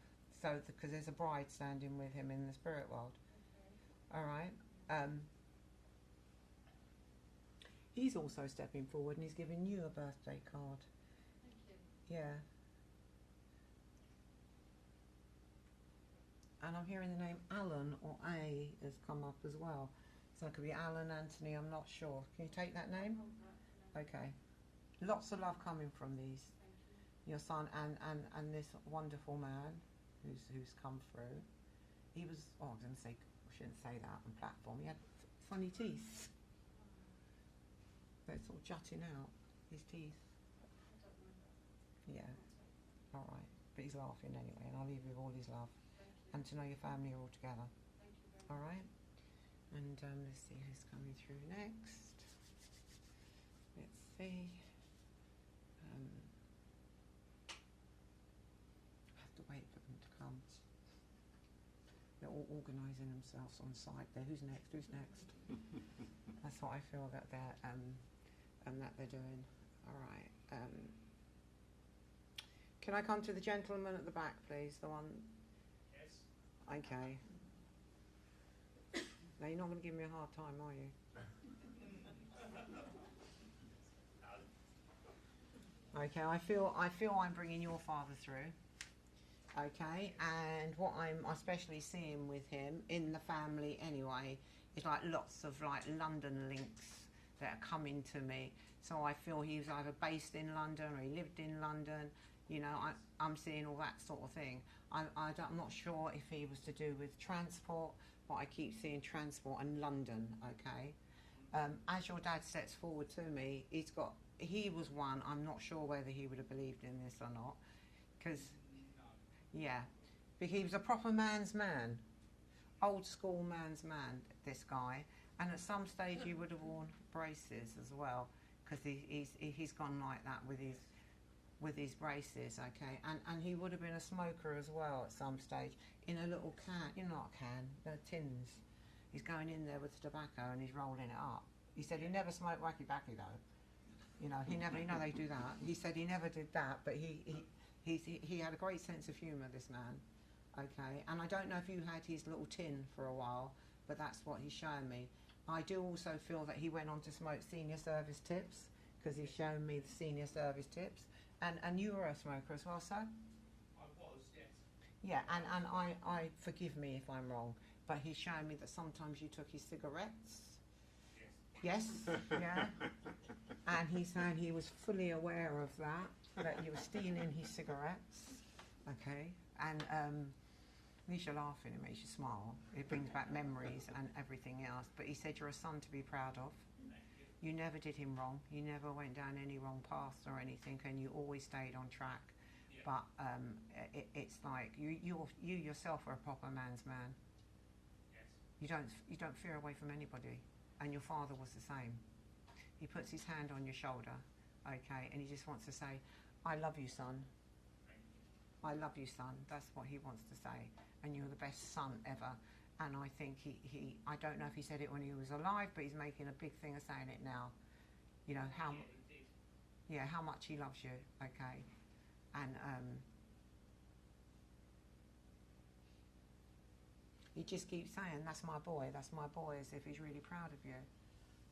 So, because there's a bride standing with him in the spirit world. All right. He's also stepping forward and he's giving you a birthday card. Thank you. Yeah. And I'm hearing the name Alan or A has come up as well. So it could be Alan, Anthony, I'm not sure. Can you take that name? Hold that for now. Okay. Lots of love coming from these. Thank you. Your son and this wonderful man who's come through. He was, oh, I was going to say, I shouldn't say that on platform. He had funny teeth. They're sort of jutting out, his teeth. I don't mind that. Yeah, I'll take it. all right. But he's laughing anyway, and I'll leave you with all his love. Thank you. And to know your family are all together. Thank you very All much. right? And let's see who's coming through next. Let's see. I have to wait for them to come. They're all organising themselves on site there. Who's next? Who's next? That's what I feel that they're doing. All right. Can I come to the gentleman at the back, please? The one. Yes. Okay. Now you're not going to give me a hard time, are you? Okay. I feel I'm bringing your father through. Okay, and what I'm especially seeing with him in the family anyway is like lots of like London links that are coming to me. So I feel he was either based in London or he lived in London. You know, I'm seeing all that sort of thing. I'm not sure if he was to do with transport, but I keep seeing transport and London. Okay, as your dad steps forward to me, he was one. I'm not sure whether he would have believed in this or not, because. Yeah, because he was a proper man's man, old school man's man, this guy. And at some stage he would have worn braces as well, because he's gone like that with his braces, okay. And he would have been a smoker as well at some stage, in a little can, not a can, the tins. He's going in there with tobacco and he's rolling it up. He said he never smoked wacky backy though. You know, he never, they do that. He said he never did that, but he had a great sense of humour, this man, okay? And I don't know if you had his little tin for a while, but that's what he's showing me. I do also feel that he went on to smoke senior service tips, because he's shown me the senior service tips. And you were a smoker as well, sir? I was, yes. Yeah, and I forgive me if I'm wrong, but he's showing me that sometimes you took his cigarettes. Yes. Yes, yeah. And he's saying he was fully aware of that you were stealing his cigarettes, okay? And at least you're laughing, it makes you smile. It brings back memories and everything else. But he said you're a son to be proud of. You never did him wrong. You never went down any wrong paths or anything, and you always stayed on track. Yeah. But it's like you yourself are a proper man's man. Yes. You don't fear away from anybody, and your father was the same. He puts his hand on your shoulder, okay, and he just wants to say, "I love you, son. I love you, son." That's what he wants to say, and you're the best son ever. And I think he I don't know if he said it when he was alive, but he's making a big thing of saying it now. You know how, how much he loves you, okay, and he just keeps saying, that's my boy, as if he's really proud of you,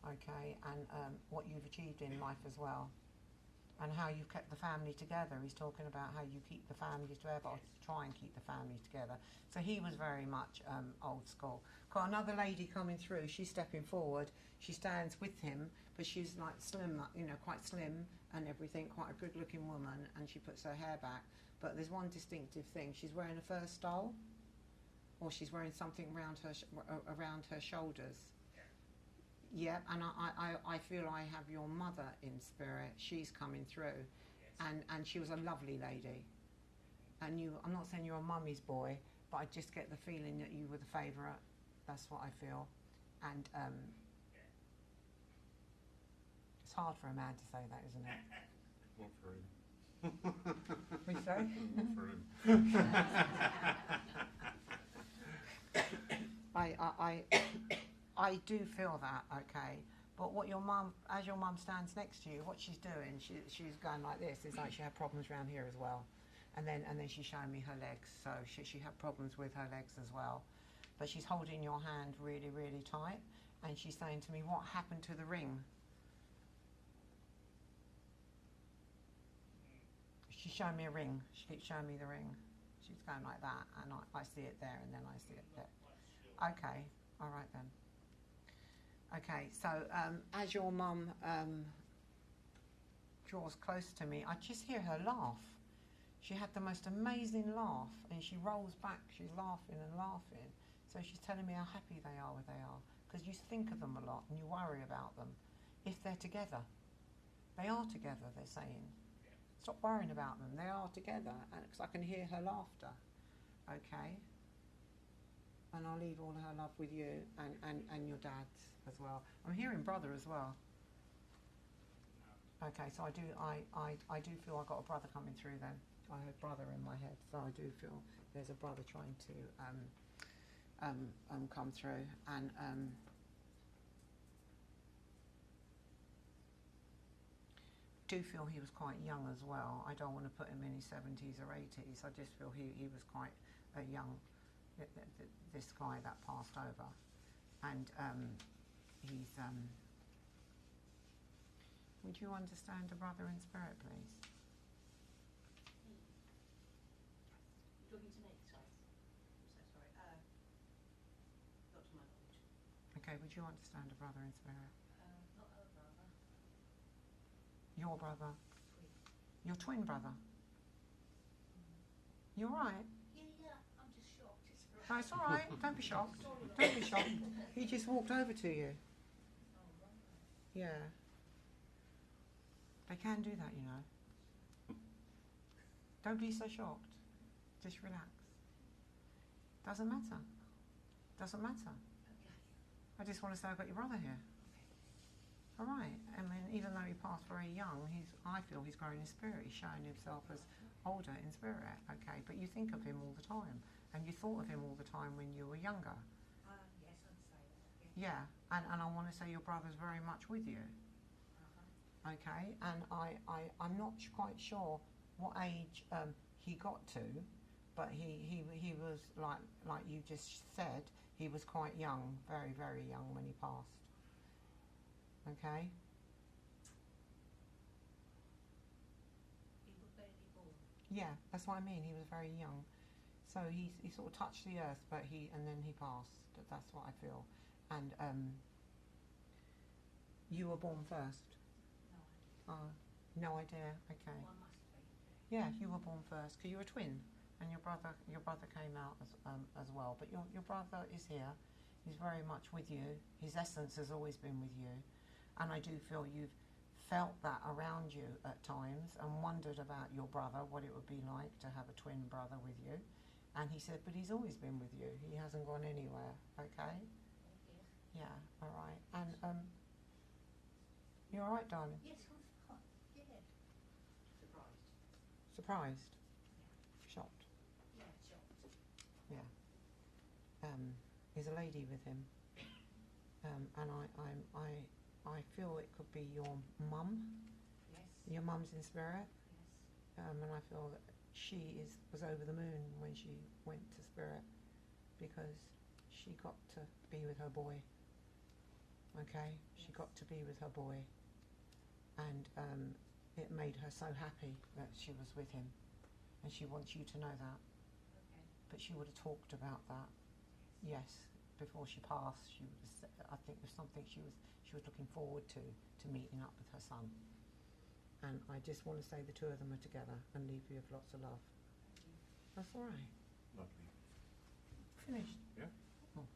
okay, and what you've achieved in life as well, and how you've kept the family together. He's talking about how you keep the family together, or try and keep the family together. So he was very much old school. Got another lady coming through, she's stepping forward, she stands with him, but she's like slim, quite slim and everything, quite a good looking woman, and she puts her hair back. But there's one distinctive thing, she's wearing a fur stole, or she's wearing something around her shoulders. Yeah, and I feel I have your mother in spirit. She's coming through, and she was a lovely lady. And I'm not saying you're a mummy's boy, but I just get the feeling that you were the favourite. That's what I feel. And it's hard for a man to say that, isn't it? Not for him. What you say? Not for him. I do feel that, okay. But what as your mum stands next to you, what she's doing, she's going like this. It's like she had problems around here as well, and then she's showing me her legs. So she had problems with her legs as well. But she's holding your hand really, really tight, and she's saying to me, "What happened to the ring?" She's showing me a ring. She keeps showing me the ring. She's going like that, and I see it there, and then I see it there. Okay, all right then. Okay, so as your mum draws close to me, I just hear her laugh. She had the most amazing laugh, and she rolls back. She's laughing and laughing. So she's telling me how happy they are where they are, because you think of them a lot and you worry about them. If they're together, they are together, they're saying. Stop worrying about them, they are together, and because I can hear her laughter. Okay? And I'll leave all her love with you and your dad's as well. I'm hearing brother as well. Okay, so I do feel I got a brother coming through then. I heard brother in my head, so I do feel there's a brother trying to come through, and do feel he was quite young as well. I don't want to put him in his 70s or 80s. I just feel he was quite a young, this guy that passed over, and he's. Would you understand a brother in spirit, please? Talking to me, sorry. I'm so sorry. Not to my knowledge. Okay, would you understand a brother in spirit? Not her brother. Your brother? Twin. Your twin brother? You all right? Yeah, I'm just shocked. It's right. No, it's all right. Don't be shocked. Sorry. Don't be shocked. He just walked over to you. Oh, right. Yeah. They can do that, you know. Don't be so shocked. Just relax. Doesn't matter. Doesn't matter. Okay. I just want to say I've got your brother here. All right. I mean, even though he passed very young, I feel he's growing in spirit. He's showing himself as older in spirit. Okay, but you think of him all the time, and you thought of him all the time when you were younger. Yes, I'd say that. Yeah. Yeah, and I want to say your brother's very much with you. Okay, and I'm not quite sure what age he got to, but he was like you just said, he was quite young, very, very young when he passed. Okay? He was barely born. Yeah, that's what I mean, he was very young. So he sort of touched the earth, and then he passed. That's what I feel. And you were born first. No idea. Okay. Well, I must be. Yeah, you were born first because you're a twin, and your brother came out as well. But your brother is here. He's very much with you. His essence has always been with you, and I do feel you've felt that around you at times and wondered about your brother, what it would be like to have a twin brother with you. And he said, but he's always been with you. He hasn't gone anywhere. Okay. Yeah. Yeah. All right. And you all right, darling? Yes, I'm fine. Yeah. Surprised. Surprised? Shocked? Yeah, shocked. Yeah. There's a lady with him, and I feel it could be your mum. Yes. Your mum's in spirit, Yes. and I feel that she was over the moon when she went to spirit because she got to be with her boy. Okay, she Yes. got to be with her boy, and it made her so happy that she was with him, and she wants you to know that. Okay. But she would have talked about that, yes, before she passed. She would have said, I think it was something she was looking forward to meeting up with her son. And I just want to say the two of them are together and leave you with lots of love. That's all right. Lovely. Finished. Yeah. Oh.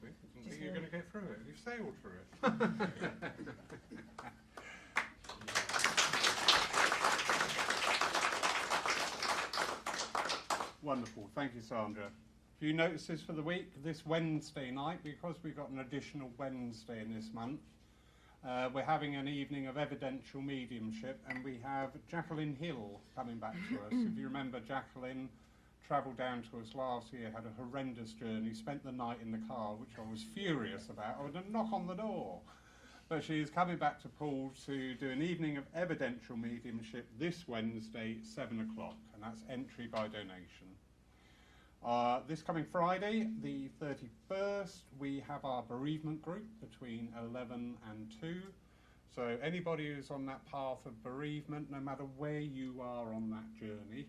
See, I didn't Just think you were one. going to get through it. You've sailed through it. Wonderful. Thank you, Sandra. A few notices for the week. This Wednesday night, because we've got an additional Wednesday in this month, we're having an evening of evidential mediumship, and we have Jacqueline Hill coming back to us. If you remember, Jacqueline travelled down to us last year, had a horrendous journey, spent the night in the car, which I was furious about. I would knock on the door. But she's coming back to Paul to do an evening of evidential mediumship this Wednesday, 7 o'clock, and that's entry by donation. This coming Friday, the 31st, we have our bereavement group between 11 and 2. So anybody who's on that path of bereavement, no matter where you are on that journey,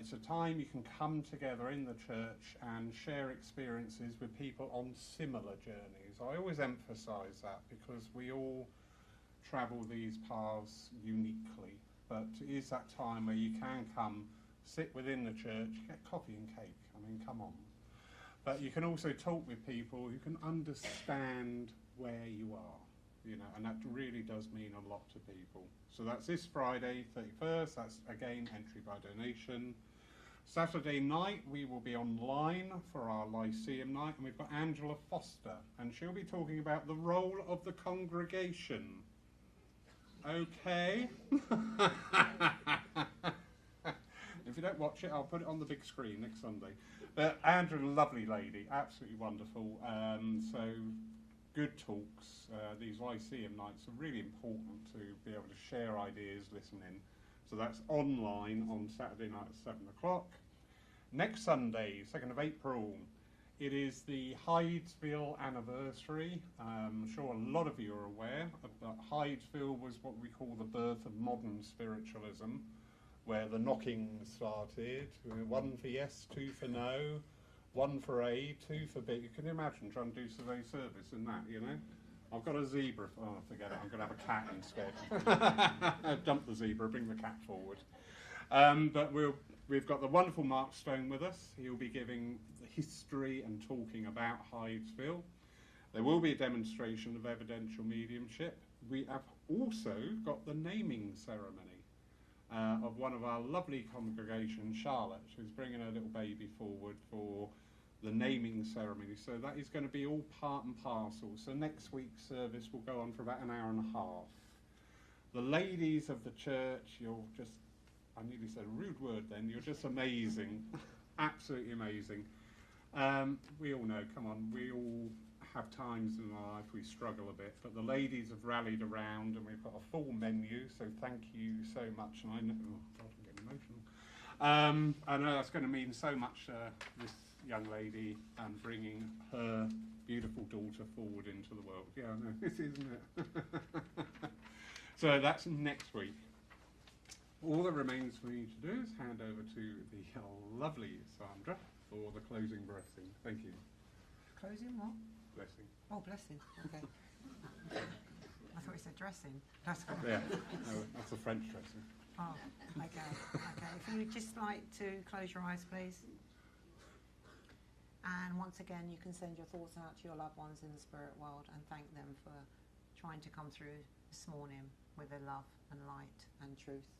it's a time you can come together in the church and share experiences with people on similar journeys. I always emphasise that because we all travel these paths uniquely, but it is that time where you can come, sit within the church, get coffee and cake. I mean, come on. But you can also talk with people who can understand where you are, you know, and that really does mean a lot to people. So that's this Friday, 31st. That's, again, entry by donation. Saturday night, we will be online for our Lyceum night, and we've got Angela Foster, and she'll be talking about the role of the congregation. Okay? If you don't watch it, I'll put it on the big screen next Sunday. But Andrew, lovely lady, absolutely wonderful. So good talks. These Lyceum nights are really important to be able to share ideas, listen in. So that's online on Saturday night at 7 o'clock. Next Sunday, 2nd of April, it is the Hydesville anniversary. I'm sure a lot of you are aware that Hydesville was what we call the birth of modern spiritualism, where the knocking started. 1 for yes, 2 for no, 1 for A, 2 for B. You can imagine trying to do survey service in that, you know? I've got a zebra. Oh, forget it. I'm going to have a cat instead. Dump the zebra, bring the cat forward. But we've got the wonderful Mark Stone with us. He'll be giving the history and talking about Hydesville. There will be a demonstration of evidential mediumship. We have also got the naming ceremony of one of our lovely congregations, Charlotte, who's bringing her little baby forward for the naming ceremony. So that is going to be all part and parcel. So next week's service will go on for about an hour and a half. The ladies of the church, you're just, I nearly said a rude word then, you're just amazing. Absolutely amazing. We all know, come on, we all have times in our life we struggle a bit, but the ladies have rallied around and we've got a full menu, so thank you so much. And I know, oh God, I'm getting emotional. I know that's going to mean so much, this young lady and bringing her beautiful daughter forward into the world. Yeah, I know, this isn't it? So that's next week. All that remains for me to do is hand over to the lovely Sandra for the closing blessing. Thank you. Closing what? Blessing. Oh, blessing. Okay. I thought you said dressing. That's good. Yeah, no, that's a French dressing. Oh, okay. Okay. If you would just like to close your eyes, please. And once again, you can send your thoughts out to your loved ones in the spirit world and thank them for trying to come through this morning with their love and light and truth.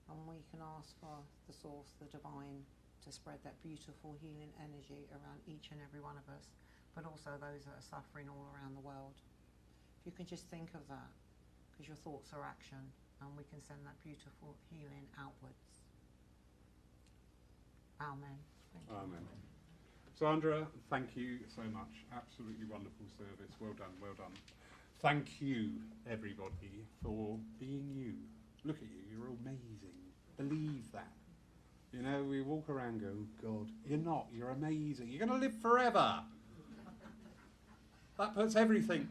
And we can ask for the source, the divine, to spread that beautiful healing energy around each and every one of us, but also those that are suffering all around the world. If you can just think of that, because your thoughts are action, and we can send that beautiful healing outwards. Amen. Thank you. Amen. Sandra, thank you so much. Absolutely wonderful service. Well done, well done. Thank you, everybody, for being you. Look at you, you're amazing. Believe that. You know, we walk around and go, oh God, you're not, you're amazing. You're going to live forever. That puts everything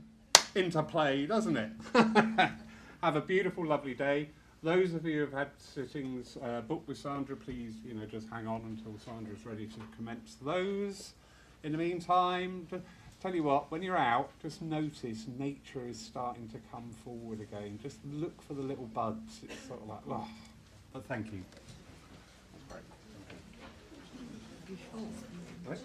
into play, doesn't it? Have a beautiful, lovely day. Those of you who have had sittings booked with Sandra, please, you know, just hang on until Sandra's ready to commence those. In the meantime, tell you what, when you're out, just notice nature is starting to come forward again. Just look for the little buds. It's sort of like, oh, but thank you. That's great. You sure? Right?